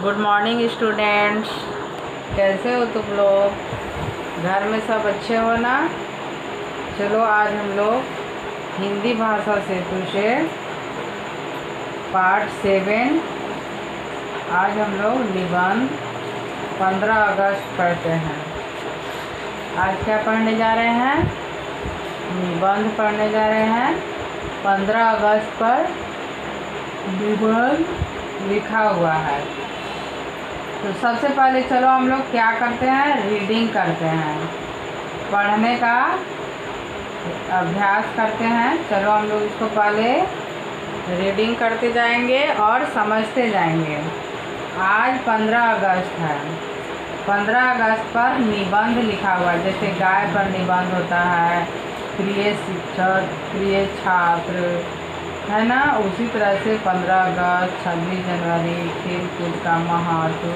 Good morning students. कैसे हो तुम लोग? घर में सब अच्छे हो ना? चलो आज हम लोग हिंदी भाषा सेतु से पार्ट 7 आज हम लोग निबंध 15 अगस्त पढ़ते हैं। आज क्या पढ़ने जा रहे हैं? निबंध पढ़ने जा रहे हैं। 15 अगस्त पर निबंध लिखा हुआ है। तो सबसे पहले चलो हम लोग क्या करते हैं, रीडिंग करते हैं, पढ़ने का अभ्यास करते हैं। चलो हम लोग इसको पहले रीडिंग करते जाएंगे और समझते जाएंगे। आज 15 अगस्त है। 15 अगस्त पर निबंध लिखा हुआ है। जैसे गाय पर निबंध होता है, प्रिय शिक्षक, प्रिय छात्र, है ना। उसी तरह से 15 अगस्त, 26 जनवरी, खेल कूद का महत्व,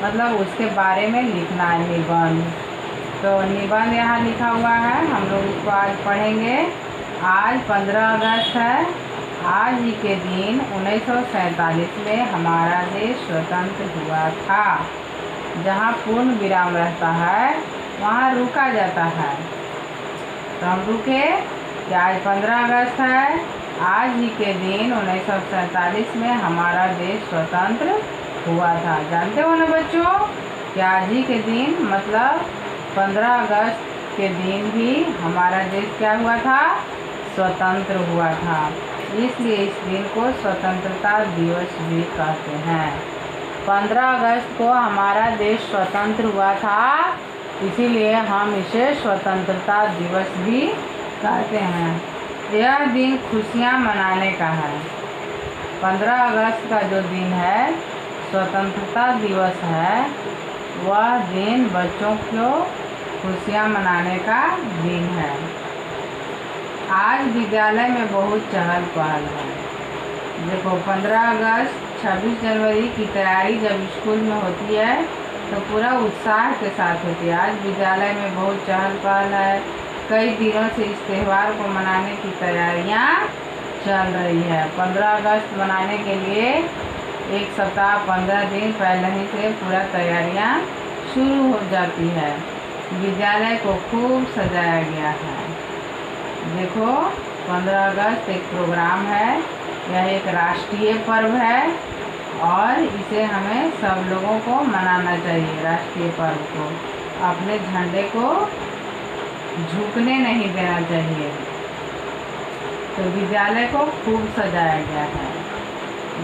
मतलब उसके बारे में लिखना है निबंध। तो निबंध यहाँ लिखा हुआ है, हम लोग इसको आज पढ़ेंगे। आज 15 अगस्त है। आज ही के दिन 1947 में हमारा देश स्वतंत्र हुआ था। जहाँ पूर्ण विराम रहता है वहाँ रुका जाता है। तो हम रुके कि आज 15 अगस्त है। आज ही के दिन 1947 में हमारा देश स्वतंत्र हुआ था। जानते हो ना बच्चों कि आज ही के दिन मतलब 15 अगस्त के दिन भी हमारा देश क्या हुआ था? स्वतंत्र हुआ था। इसलिए इस दिन को स्वतंत्रता दिवस भी कहते हैं। 15 अगस्त को हमारा देश स्वतंत्र हुआ था, इसीलिए हम इसे स्वतंत्रता दिवस भी कहते हैं। यह दिन खुशियाँ मनाने का है। 15 अगस्त का जो दिन है, स्वतंत्रता दिवस है, वह दिन बच्चों को खुशियाँ मनाने का दिन है। आज विद्यालय में बहुत चहल पहल है। देखो 15 अगस्त, 26 जनवरी की तैयारी जब स्कूल में होती है तो पूरा उत्साह के साथ होती है। आज विद्यालय में बहुत चहल पहल है। कई दिनों से इस त्यौहार को मनाने की तैयारियां चल रही है। 15 अगस्त मनाने के लिए एक सप्ताह 15 दिन पहले ही से पूरा तैयारियां शुरू हो जाती है। विद्यालय को खूब सजाया गया है। देखो 15 अगस्त एक प्रोग्राम है। यह एक राष्ट्रीय पर्व है और इसे हमें सब लोगों को मनाना चाहिए। राष्ट्रीय पर्व को, अपने झंडे को झुकने नहीं देना चाहिए। तो विद्यालय को खूब सजाया गया है।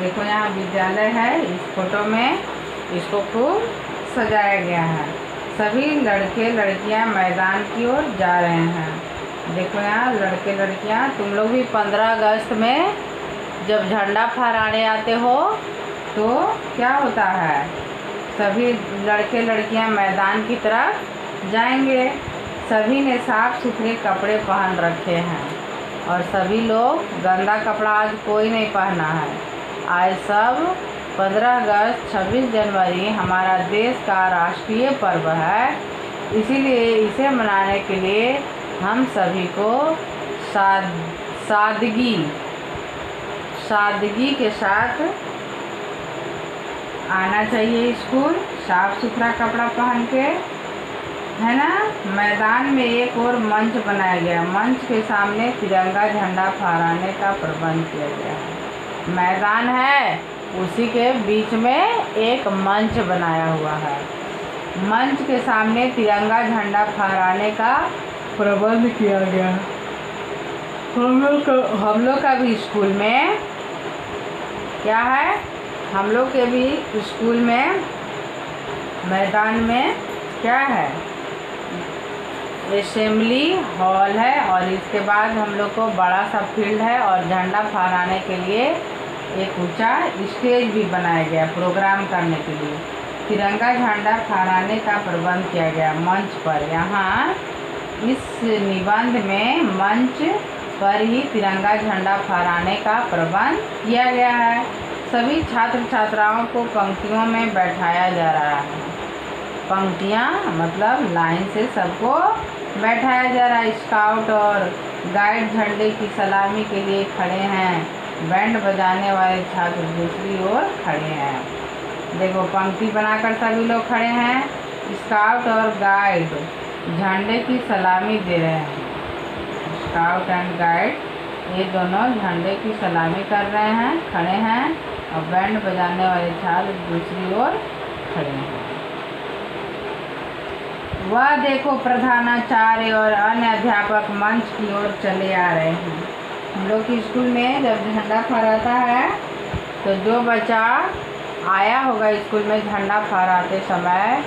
देखो यहाँ विद्यालय है, इस फोटो में इसको खूब सजाया गया है। सभी लड़के लड़कियाँ मैदान की ओर जा रहे हैं। देखो यहाँ लड़के लड़कियाँ, तुम लोग भी 15 अगस्त में जब झंडा फहराने आते हो तो क्या होता है, सभी लड़के लड़कियाँ मैदान की तरफ जाएंगे। सभी ने साफ सुथरे कपड़े पहन रखे हैं और सभी लोग गंदा कपड़ा आज कोई नहीं पहना है। आज सब 15 अगस्त, 26 जनवरी हमारा देश का राष्ट्रीय पर्व है, इसीलिए इसे मनाने के लिए हम सभी को सादगी के साथ आना चाहिए स्कूल, साफ सुथरा कपड़ा पहन के, है ना। मैदान में एक और मंच बनाया गया। मंच के सामने तिरंगा झंडा फहराने का प्रबंध किया गया है। मैदान है, उसी के बीच में एक मंच बनाया हुआ है। मंच के सामने तिरंगा झंडा फहराने का प्रबंध किया गया है। हम लोग का भी स्कूल में क्या है, हम लोग के भी स्कूल में मैदान में क्या है, असेंबली हॉल है और इसके बाद हम लोग को बड़ा सा फील्ड है और झंडा फहराने के लिए एक ऊंचा स्टेज भी बनाया गया प्रोग्राम करने के लिए। तिरंगा झंडा फहराने का प्रबंध किया गया मंच पर। यहाँ इस निबंध में मंच पर ही तिरंगा झंडा फहराने का प्रबंध किया गया है। सभी छात्र छात्राओं को पंक्तियों में बैठाया जा रहा है। पंक्तियाँ मतलब लाइन से सबको बैठाया जा रहा है। स्काउट और गाइड झंडे की सलामी के लिए खड़े हैं। बैंड बजाने वाले छात्र दूसरी ओर खड़े हैं। देखो पंक्ति बनाकर सभी लोग खड़े हैं। स्काउट और गाइड झंडे की सलामी दे रहे हैं। स्काउट एंड गाइड ये दोनों झंडे की सलामी कर रहे हैं, खड़े हैं, और बैंड बजाने वाले छात्र दूसरी ओर खड़े हैं। वह देखो प्रधानाचार्य और अन्य अध्यापक मंच की ओर चले आ रहे हैं। हम लोग के स्कूल में जब झंडा फहराता है तो जो बच्चा आया होगा स्कूल में झंडा फहराते समय,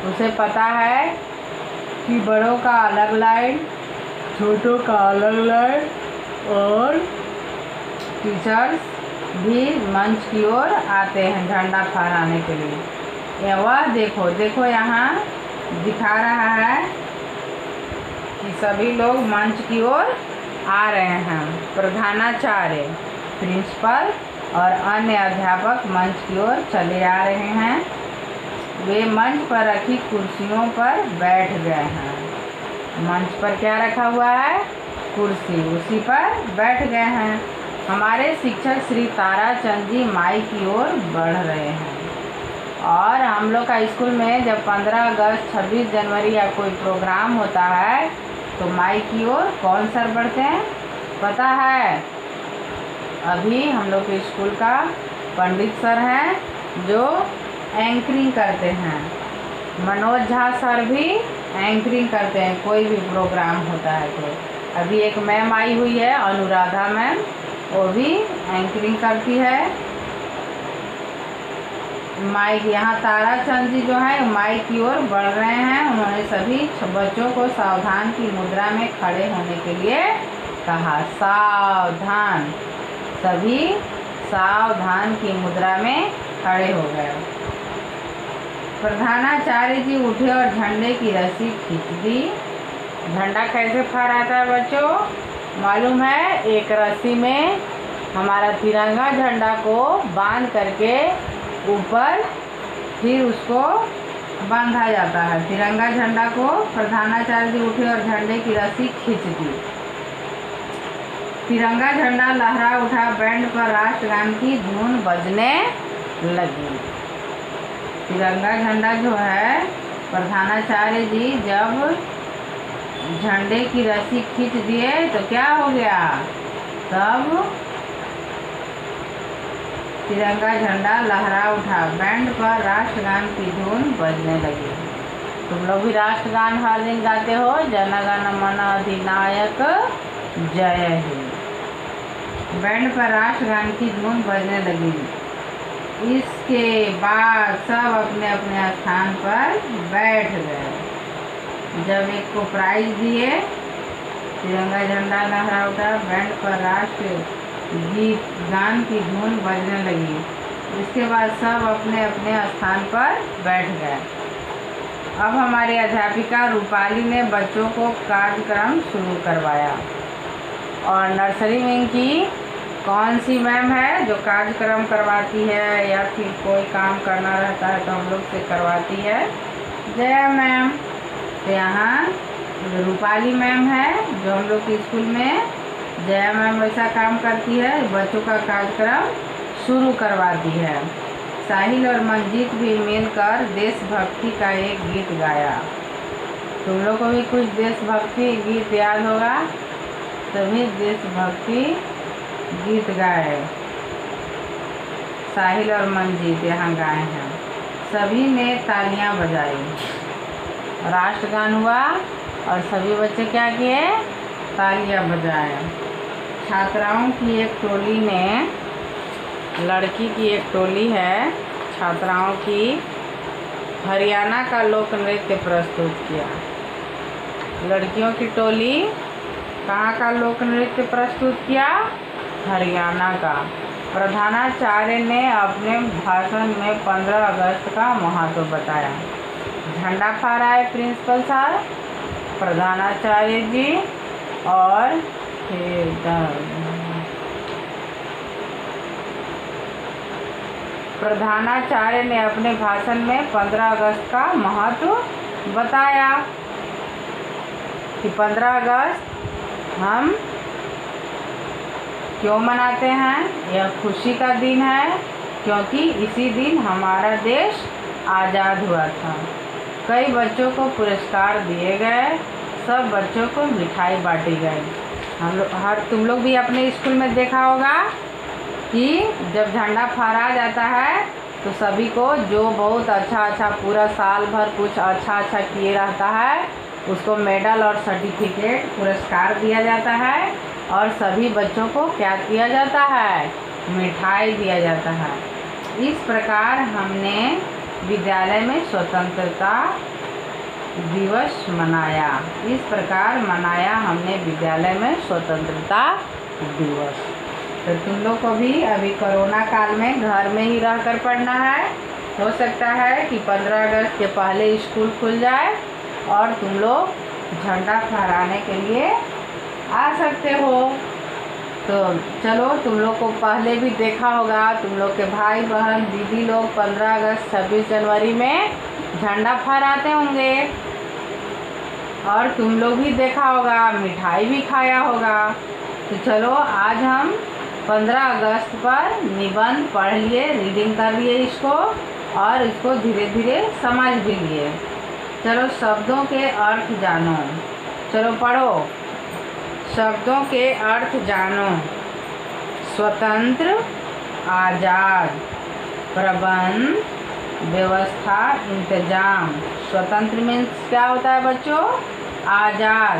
उसे पता है कि बड़ों का अलग लाइन, छोटों का अलग लाइन, और टीचर्स भी मंच की ओर आते हैं झंडा फहराने के लिए। वह देखो देखो यहाँ दिखा रहा है कि सभी लोग मंच की ओर आ रहे हैं। प्रधानाचार्य, प्रिंसिपल और अन्य अध्यापक मंच की ओर चले आ रहे हैं। वे मंच पर रखी कुर्सियों पर बैठ गए हैं। मंच पर क्या रखा हुआ है? कुर्सी, उसी पर बैठ गए हैं। हमारे शिक्षक श्री ताराचंद जी माइक की ओर बढ़ रहे हैं। और हम लोग का स्कूल में जब 15 अगस्त 26 जनवरी या कोई प्रोग्राम होता है तो माइक की ओर कौन सर बढ़ते हैं पता है? अभी हम लोग के स्कूल का पंडित सर हैं जो एंकरिंग करते हैं। मनोज झा सर भी एंकरिंग करते हैं कोई भी प्रोग्राम होता है तो। अभी एक मैम आई हुई है अनुराधा मैम, वो भी एंकरिंग करती है। माइक यहाँ ताराचंद जी जो है माइक की ओर बढ़ रहे हैं। उन्होंने सभी बच्चों को सावधान की मुद्रा में खड़े होने के लिए कहा। सावधान, सभी सावधान की मुद्रा में खड़े हो गए। प्रधानाचार्य जी उठे और झंडे की रस्सी खींच दी। झंडा कैसे फहराता है बच्चों मालूम है? एक रस्सी में हमारा तिरंगा झंडा को बांध करके ऊपर फिर उसको बांधा जाता है। तिरंगा झंडा को प्रधानाचार्य जी उठे और झंडे की रस्सी खींच दी। तिरंगा झंडा लहरा उठा, बैंड पर राष्ट्रगान की धुन बजने लगी। तिरंगा झंडा जो है प्रधानाचार्य जी जब झंडे की रस्सी खींच दिए तो क्या हो गया? तब तिरंगा झंडा लहरा उठा, बैंड पर राष्ट्रगान की धुन बजने लगी। तुम लोग भी राष्ट्रगान हर दिन गाते हो, जन गण मन अधिनायक जय हे। बैंड पर राष्ट्रगान की धुन बजने लगी। इसके बाद सब अपने अपने स्थान पर बैठ गए। जब एक को प्राइज दिए, तिरंगा झंडा लहरा उठा, बैंड पर राष्ट्र गीत गान की धुन बजने लगी। इसके बाद सब अपने अपने स्थान पर बैठ गए। अब हमारी अध्यापिका रूपाली ने बच्चों को कार्यक्रम शुरू करवाया। और नर्सरी विंग की कौन सी मैम है जो कार्यक्रम करवाती है या फिर कोई काम करना रहता है तो हम लोग से करवाती है? जया मैम। तो यहाँ रूपाली मैम है जो हम लोग के स्कूल में जया मैम वैसा काम करती है, बच्चों का कार्यक्रम शुरू करवाती है। साहिल और मंजीत भी मिलकर देशभक्ति का एक गीत गाया। तुम लोग को भी कुछ देशभक्ति गीत याद होगा, सभी देशभक्ति गीत गाए। साहिल और मंजीत यहाँ गाए हैं। सभी ने तालियां बजाई, राष्ट्रगान हुआ और सभी बच्चे क्या किए? तालियां बजाए। छात्राओं की एक टोली ने, लड़की की एक टोली है छात्राओं की, हरियाणा का लोक नृत्य प्रस्तुत किया। लड़कियों की टोली कहाँ का लोक नृत्य प्रस्तुत किया? हरियाणा का। प्रधानाचार्य ने अपने भाषण में 15 अगस्त का महत्व बताया। झंडा फहराए प्रिंसिपल साहब, प्रधानाचार्य जी और प्रधानाचार्य ने अपने भाषण में 15 अगस्त का महत्व बताया कि 15 अगस्त हम क्यों मनाते हैं। यह खुशी का दिन है क्योंकि इसी दिन हमारा देश आज़ाद हुआ था। कई बच्चों को पुरस्कार दिए गए, सब बच्चों को मिठाई बांटी गई। तुम लोग भी अपने स्कूल में देखा होगा कि जब झंडा फहराया जाता है तो सभी को जो बहुत अच्छा पूरा साल भर कुछ अच्छा किए रहता है उसको मेडल और सर्टिफिकेट पुरस्कार दिया जाता है, और सभी बच्चों को क्या किया जाता है, मिठाई दिया जाता है। इस प्रकार हमने विद्यालय में स्वतंत्रता दिवस मनाया। इस प्रकार मनाया हमने विद्यालय में स्वतंत्रता दिवस। तो तुम लोग को भी अभी कोरोना काल में घर में ही रहकर पढ़ना है। हो सकता है कि 15 अगस्त के पहले स्कूल खुल जाए और तुम लोग झंडा फहराने के लिए आ सकते हो। तो चलो, तुम लोग को पहले भी देखा होगा, तुम लोग के भाई बहन दीदी लोग 15 अगस्त 26 जनवरी में झंडा फहराते होंगे, और तुम लोग भी देखा होगा, मिठाई भी खाया होगा। तो चलो, आज हम 15 अगस्त पर निबंध पढ़ लिए, रीडिंग कर लिए इसको, और इसको धीरे धीरे समझ भी लिए। चलो, शब्दों के अर्थ जानो। चलो पढ़ो। शब्दों के अर्थ जानो। स्वतंत्र, आज़ाद, प्रबंध, व्यवस्था, इंतजाम। स्वतंत्र मीन्स क्या होता है बच्चों? आज़ाद,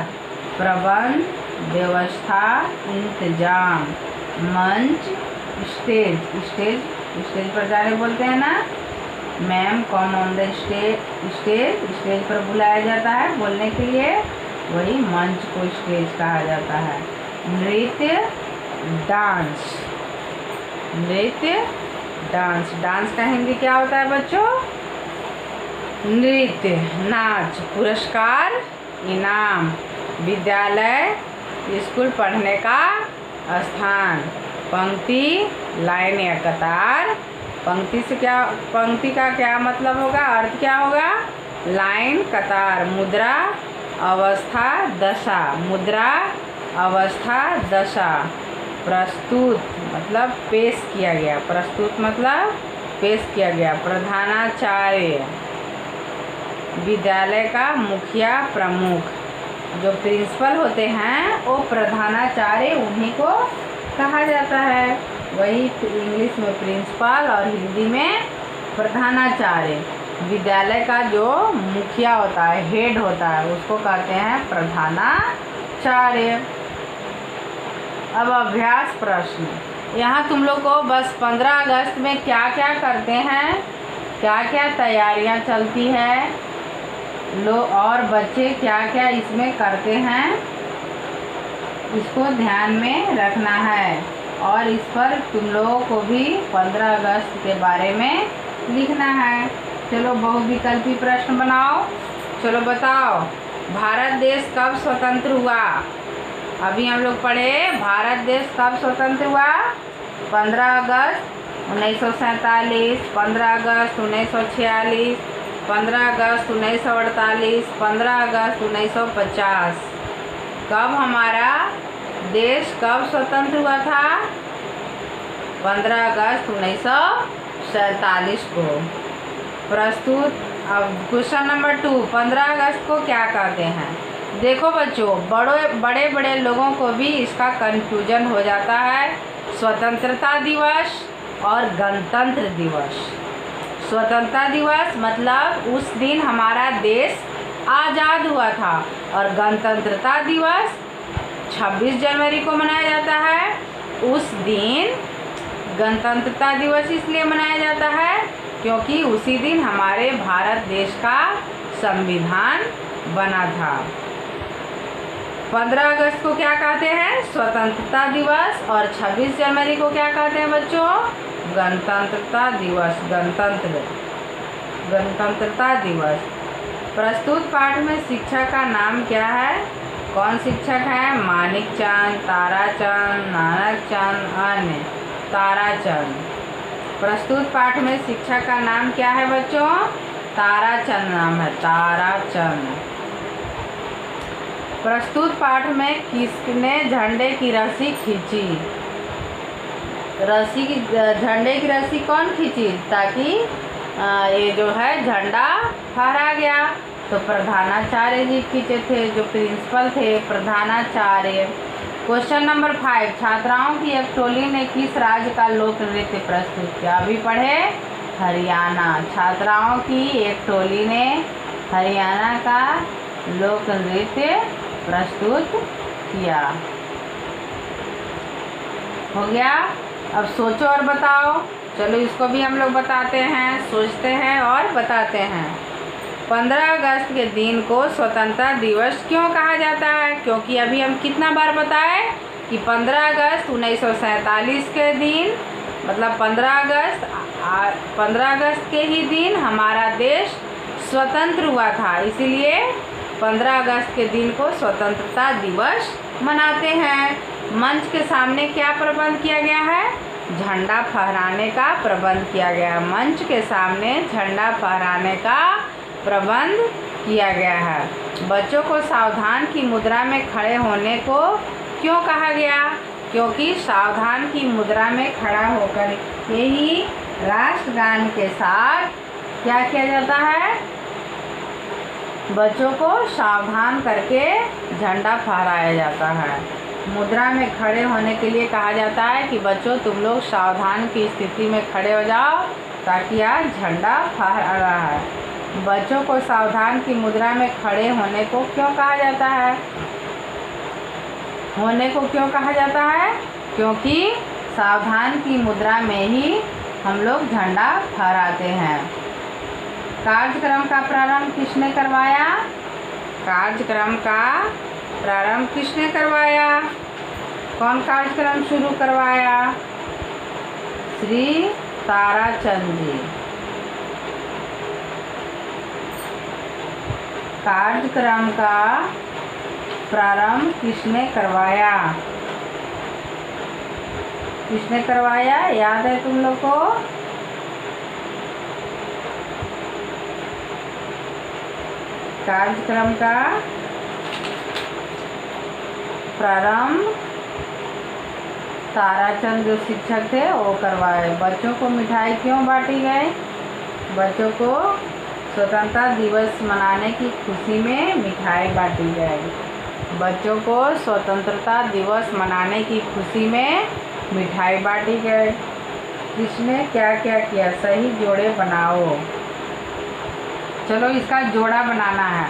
प्रबंध, व्यवस्था, इंतजाम। मंच, स्टेज। स्टेज पर जाने बोलते हैं ना, मैम कौन ऑन द स्टेज पर बुलाया जाता है बोलने के लिए, वही मंच को स्टेज कहा जाता है। नृत्य, डांस। डांस का हिंदी क्या होता है बच्चों? नृत्य, नाच। पुरस्कार, इनाम। विद्यालय, स्कूल पढ़ने का स्थान। पंक्ति, लाइन या कतार। पंक्ति का क्या मतलब होगा, अर्थ क्या होगा? लाइन, कतार। मुद्रा, अवस्था, दशा। मुद्रा, अवस्था, दशा। प्रस्तुत मतलब पेश किया गया। प्रस्तुत मतलब पेश किया गया। प्रधानाचार्य, विद्यालय का मुखिया, प्रमुख। जो प्रिंसिपल होते हैं वो प्रधानाचार्य, उन्हीं को कहा जाता है। वही इंग्लिश में प्रिंसिपल और हिंदी में प्रधानाचार्य। विद्यालय का जो मुखिया होता है, हेड होता है, उसको कहते हैं प्रधानाचार्य। अब अभ्यास प्रश्न। यहाँ तुम लोग को बस 15 अगस्त में क्या क्या करते हैं, क्या क्या तैयारियाँ चलती है, और बच्चे क्या क्या इसमें करते हैं, इसको ध्यान में रखना है। और इस पर तुम लोगों को भी 15 अगस्त के बारे में लिखना है। चलो, बहुविकल्पी प्रश्न बनाओ। चलो बताओ, भारत देश कब स्वतंत्र हुआ? अभी हम लोग पढ़े, भारत देश कब स्वतंत्र हुआ? 15 अगस्त 1947, 15 अगस्त 1946, 15 अगस्त 1948, 15 अगस्त 1950। कब हमारा देश कब स्वतंत्र हुआ था? 15 अगस्त 1947 को। प्रस्तुत। अब क्वेश्चन नंबर 2, 15 अगस्त को क्या कहते हैं? देखो बच्चों, बड़े बड़े लोगों को भी इसका कन्फ्यूजन हो जाता है। स्वतंत्रता दिवस और गणतंत्र दिवस। स्वतंत्रता दिवस मतलब उस दिन हमारा देश आज़ाद हुआ था, और गणतंत्रता दिवस 26 जनवरी को मनाया जाता है। उस दिन गणतंत्रता दिवस इसलिए मनाया जाता है क्योंकि उसी दिन हमारे भारत देश का संविधान बना था। 15 अगस्त को क्या कहते हैं? स्वतंत्रता दिवस। और 26 जनवरी को क्या कहते हैं बच्चों? गणतंत्रता दिवस। गणतंत्रता दिवस। प्रस्तुत पाठ में शिक्षक का नाम क्या है? कौन शिक्षक है? मानिकचंद, ताराचंद, नानकचंद, अन्य। ताराचंद। प्रस्तुत पाठ में शिक्षक का नाम क्या है बच्चों? ताराचंद नाम है, ताराचंद। प्रस्तुत पाठ में किसने झंडे की रस्सी खींची? रस्सी की, झंडे की रस्सी कौन खींची ताकि ये जो है झंडा फहरा गया? तो प्रधानाचार्य जी खींचे थे, जो प्रिंसिपल थे प्रधानाचार्य। क्वेश्चन नंबर 5, छात्राओं की एक टोली ने किस राज्य का लोक नृत्य प्रस्तुत किया? अभी पढ़े हरियाणा। छात्राओं की एक टोली ने हरियाणा का लोक नृत्य प्रस्तुत किया। हो गया। अब सोचो और बताओ। चलो इसको भी हम लोग बताते हैं, सोचते हैं और बताते हैं। 15 अगस्त के दिन को स्वतंत्रता दिवस क्यों कहा जाता है? क्योंकि अभी हम कितना बार बताए कि 15 अगस्त 1947 के दिन, मतलब 15 अगस्त के ही दिन हमारा देश स्वतंत्र हुआ था, इसीलिए 15 अगस्त के दिन को स्वतंत्रता दिवस मनाते हैं। मंच के सामने क्या प्रबंध किया गया है? झंडा फहराने का प्रबंध किया गया। मंच के सामने झंडा फहराने का प्रबंध किया गया है। बच्चों को सावधान की मुद्रा में खड़े होने को क्यों कहा गया? क्योंकि सावधान की मुद्रा में खड़ा होकर यही राष्ट्रगान के साथ क्या किया जाता है? बच्चों को सावधान करके झंडा फहराया जाता है। मुद्रा में खड़े होने के लिए कहा जाता है कि बच्चों तुम लोग सावधान की स्थिति में खड़े हो जाओ ताकि आज झंडा फहरा रहा है। बच्चों को सावधान की मुद्रा में खड़े होने को क्यों कहा जाता है? होने को क्यों कहा जाता है? क्योंकि सावधान की मुद्रा में ही हम लोग झंडा फहराते हैं। कार्यक्रम का प्रारंभ किसने करवाया? कार्यक्रम का प्रारंभ किसने करवाया? कौन कार्यक्रम शुरू करवाया? श्री ताराचंद जी। कार्यक्रम का प्रारंभ किसने करवाया? किसने करवाया? याद है तुम लोग को? कार्यक्रम का प्रारंभ ताराचंद जो शिक्षक थे वो करवाए। बच्चों को मिठाई क्यों बांटी गई? बच्चों को स्वतंत्रता दिवस मनाने की खुशी में मिठाई बांटी गई। बच्चों को स्वतंत्रता दिवस मनाने की खुशी में मिठाई बांटी गई। किसने क्या क्या किया? सही जोड़े बनाओ। चलो इसका जोड़ा बनाना है।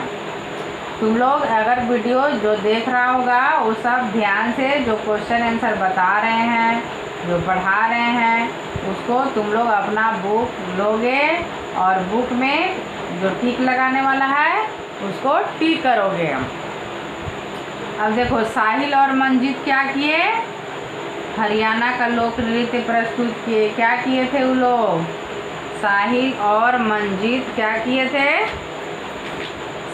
तुम लोग अगर वीडियो जो देख रहा होगा वो सब ध्यान से जो क्वेश्चन आंसर बता रहे हैं, जो पढ़ा रहे हैं, उसको तुम लोग अपना बुक लोगे और बुक में जो टिक लगाने वाला है उसको टिक करोगे। अब देखो, साहिल और मंजीत क्या किए? हरियाणा का लोक नृत्य प्रस्तुत किए। क्या किए थे वो लोग? साहिल और मंजीत क्या किए थे?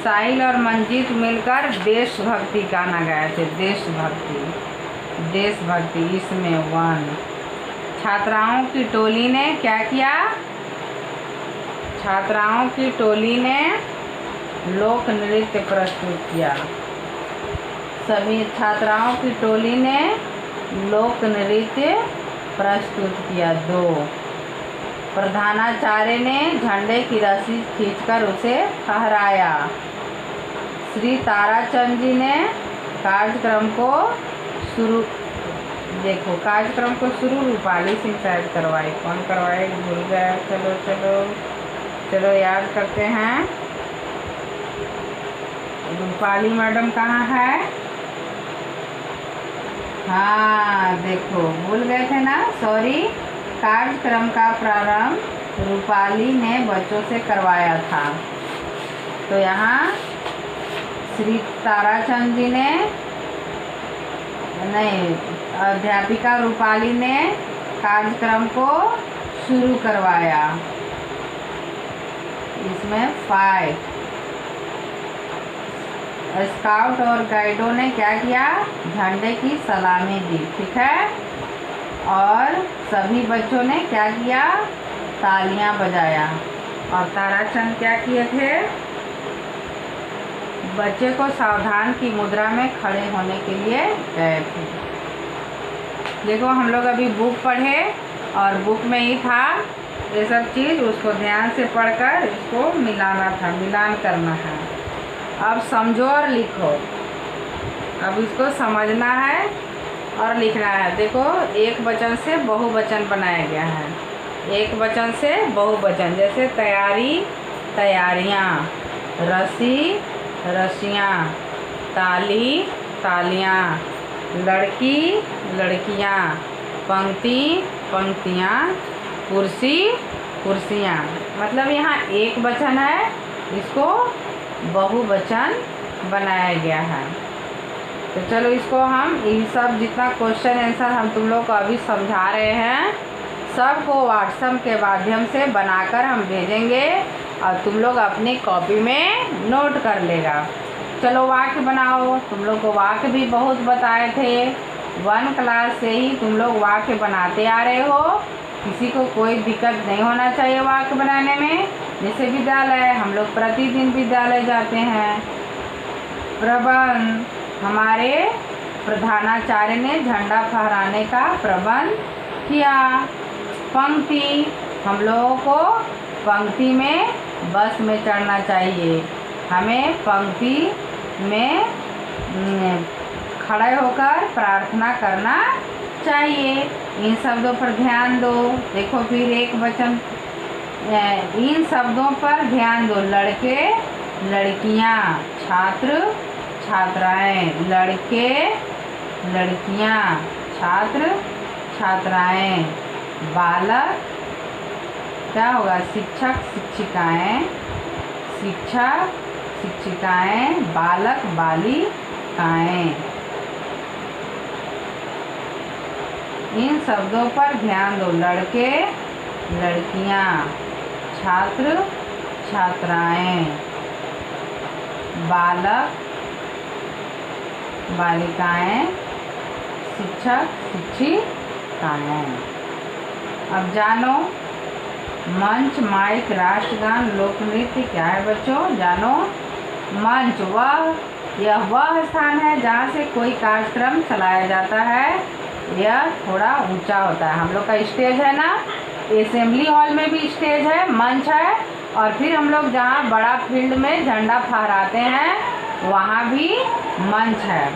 साहिल और मंजीत मिलकर देशभक्ति गाना गाए थे। देशभक्ति इसमें 1। छात्राओं की टोली ने क्या किया? छात्राओं की टोली ने लोक नृत्य प्रस्तुत किया। सभी छात्राओं की टोली ने लोक नृत्य प्रस्तुत किया। 2। प्रधानाचार्य ने झंडे की रस्सी खींचकर उसे फहराया। श्री ताराचंद जी ने कार्यक्रम को शुरू, देखो कार्यक्रम को शुरू रूपाली सिंह शायद करवाई। कौन करवाए? भूल गया। चलो चलो चलो याद करते हैं। रूपाली मैडम कहाँ है? हाँ देखो, भूल गए थे ना, सॉरी। कार्यक्रम का प्रारंभ रूपाली ने बच्चों से करवाया था। तो यहाँ श्री ताराचंद जी ने नहीं, अध्यापिका रूपाली ने कार्यक्रम को शुरू करवाया। इसमें 5। स्काउट और गाइडों ने क्या किया? झंडे की सलामी दी। ठीक है। और सभी बच्चों ने क्या किया? तालियां बजाया। और ताराचंद क्या किए थे? बच्चे को सावधान की मुद्रा में खड़े होने के लिए गए थे। देखो हम लोग अभी बुक पढ़े और बुक में ही था ये सब चीज़, उसको ध्यान से पढ़कर इसको मिलाना था, मिलान करना है। अब समझो और लिखो। अब इसको समझना है और लिखना है। देखो एक वचन से बहुवचन बनाया गया है, एक वचन से बहुवचन, जैसे तैयारी तैयारियाँ, रस्सी रस्सियाँ, ताली तालियाँ, लड़की लड़कियाँ, पंक्ति पंक्तियाँ, कुर्सी कुर्सियाँ। मतलब यहाँ एक वचन है, इसको बहुवचन बनाया गया है। तो चलो इसको हम ये सब जितना क्वेश्चन आंसर हम तुम लोग को अभी समझा रहे हैं सबको व्हाट्सएप के माध्यम से बनाकर हम भेजेंगे और तुम लोग अपनी कॉपी में नोट कर लेगा। चलो वाक्य बनाओ। तुम लोग को वाक्य भी बहुत बताए थे, 1 क्लास से ही तुम लोग वाक्य बनाते आ रहे हो, किसी को कोई दिक्कत नहीं होना चाहिए वाक्य बनाने में। जैसे विद्यालय, हम लोग प्रतिदिन विद्यालय जाते हैं। प्रबंध, हमारे प्रधानाचार्य ने झंडा फहराने का प्रबंध किया। पंक्ति, हम लोगों को पंक्ति में बस में चढ़ना चाहिए, हमें पंक्ति में खड़े होकर प्रार्थना करना चाहिए। इन शब्दों पर ध्यान दो। देखो फिर एक वचन, इन शब्दों पर ध्यान दो। लड़के लड़कियां, छात्र छात्राएं, लड़के लड़कियां, छात्र छात्राएं, बालक क्या होगा, शिक्षक शिक्षिकाएं, शिक्षक शिक्षिकाएं, बालक बालिकाएं। इन शब्दों पर ध्यान दो। लड़के लड़कियां, छात्र छात्राएं, बालक बालिकाएं, शिक्षक शिक्षिकाएं। अब जानो, मंच, माइक, राष्ट्रगान, लोक नृत्य क्या है बच्चों, जानो। मंच वह स्थान है जहाँ से कोई कार्यक्रम चलाया जाता है। यह थोड़ा ऊंचा होता है। हम लोग का स्टेज है ना, असेंबली हॉल में भी स्टेज है, मंच है, और फिर हम लोग जहाँ बड़ा फील्ड में झंडा फहराते हैं वहाँ भी मंच है।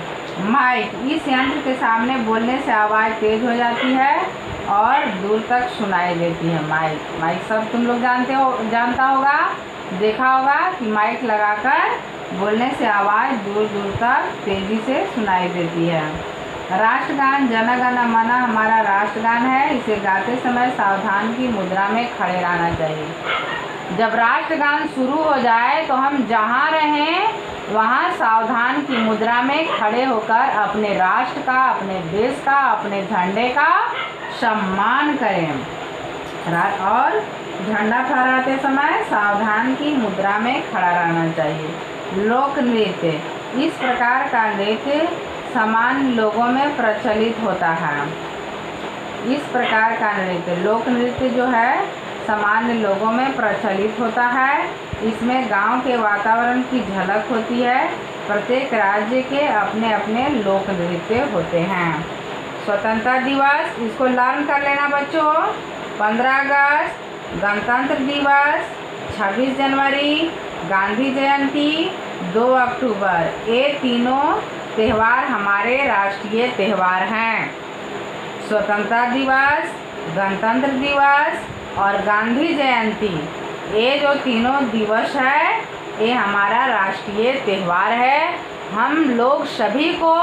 माइक, इस यंत्र के सामने बोलने से आवाज़ तेज हो जाती है और दूर तक सुनाई देती है। माइक सब तुम लोग जानता होगा, देखा होगा कि माइक लगाकर बोलने से आवाज़ दूर दूर तक तेज़ी से सुनाई देती है। राष्ट्रगान, जन गण मन हमारा राष्ट्रगान है, इसे गाते समय सावधान की मुद्रा में खड़े रहना चाहिए। जब राष्ट्रगान शुरू हो जाए तो हम जहाँ रहें वहाँ सावधान की मुद्रा में खड़े होकर अपने राष्ट्र का, अपने देश का, अपने झंडे का सम्मान करें। और झंडा फहराते समय सावधान की मुद्रा में खड़ा रहना चाहिए। लोक नृत्य, इस प्रकार का नृत्य सामान्य लोगों में प्रचलित होता है। इस प्रकार का नृत्य, लोक नृत्य जो है सामान्य लोगों में प्रचलित होता है। इसमें गांव के वातावरण की झलक होती है। प्रत्येक राज्य के अपने अपने लोक नृत्य होते हैं। स्वतंत्रता दिवस, इसको लर्न कर लेना बच्चों। 15 अगस्त, गणतंत्र दिवस, 26 जनवरी, गांधी जयंती, 2 अक्टूबर, ये तीनों त्यौहार हमारे राष्ट्रीय त्यौहार हैं। स्वतंत्रता दिवस, गणतंत्र दिवस और गांधी जयंती, ये जो तीनों दिवस है ये हमारा राष्ट्रीय त्यौहार है। हम लोग सभी को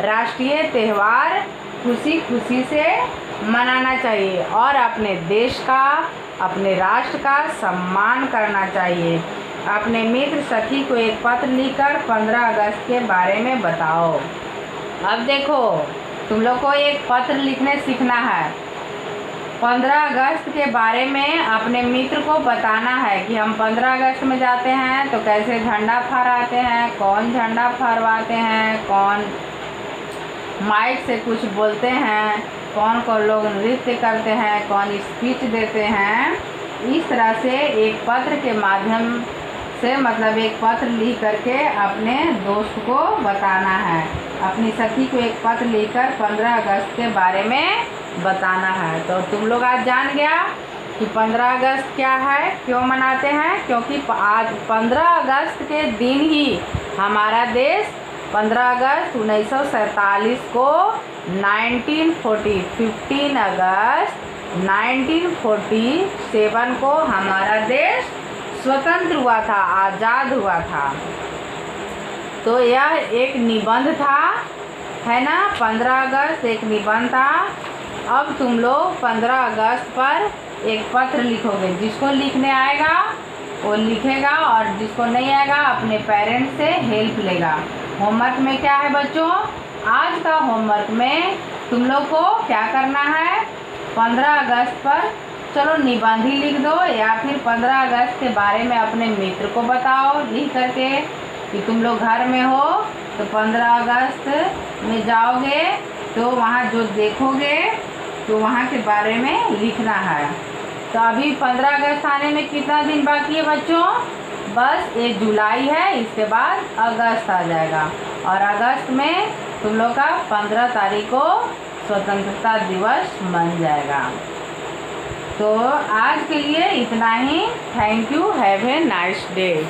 राष्ट्रीय त्यौहार खुशी खुशी से मनाना चाहिए और अपने देश का, अपने राष्ट्र का सम्मान करना चाहिए। अपने मित्र सखी को एक पत्र लिखकर 15 अगस्त के बारे में बताओ। अब देखो, तुम लोग को एक पत्र लिखने सीखना है। 15 अगस्त के बारे में अपने मित्र को बताना है कि हम 15 अगस्त में जाते हैं तो कैसे झंडा फहराते हैं, कौन झंडा फहराते हैं, कौन माइक से कुछ बोलते हैं, कौन लोग नृत्य करते हैं, कौन स्पीच देते हैं। इस तरह से एक पत्र के माध्यम से मतलब एक पत्र लिख करके अपने दोस्त को बताना है, अपनी सखी को एक पत्र लिखकर 15 अगस्त के बारे में बताना है। तो तुम लोग आज जान गया कि 15 अगस्त क्या है, क्यों मनाते हैं। क्योंकि आज 15 अगस्त के दिन ही हमारा देश 15 अगस्त 1947 को 15 अगस्त 1947 को हमारा देश स्वतंत्र हुआ था, आज़ाद हुआ था। तो यह एक निबंध था, है ना। 15 अगस्त एक निबंध था। अब तुम लोग 15 अगस्त पर एक पत्र लिखोगे। जिसको लिखने आएगा वो लिखेगा और जिसको नहीं आएगा अपने पेरेंट्स से हेल्प लेगा। होमवर्क में क्या है बच्चों, आज का होमवर्क में तुम लोग को क्या करना है, 15 अगस्त पर चलो निबंध ही लिख दो या फिर 15 अगस्त के बारे में अपने मित्र को बताओ लिख करके कि तुम लोग घर में हो तो 15 अगस्त में जाओगे तो वहाँ जो देखोगे तो वहाँ के बारे में लिखना है। तो अभी 15 अगस्त आने में कितना दिन बाकी है बच्चों, बस 1 जुलाई है, इसके बाद अगस्त आ जाएगा और अगस्त में तुम लोग का 15 तारीख को स्वतंत्रता दिवस बन जाएगा। तो आज के लिए इतना ही। Thank you, have a nice day.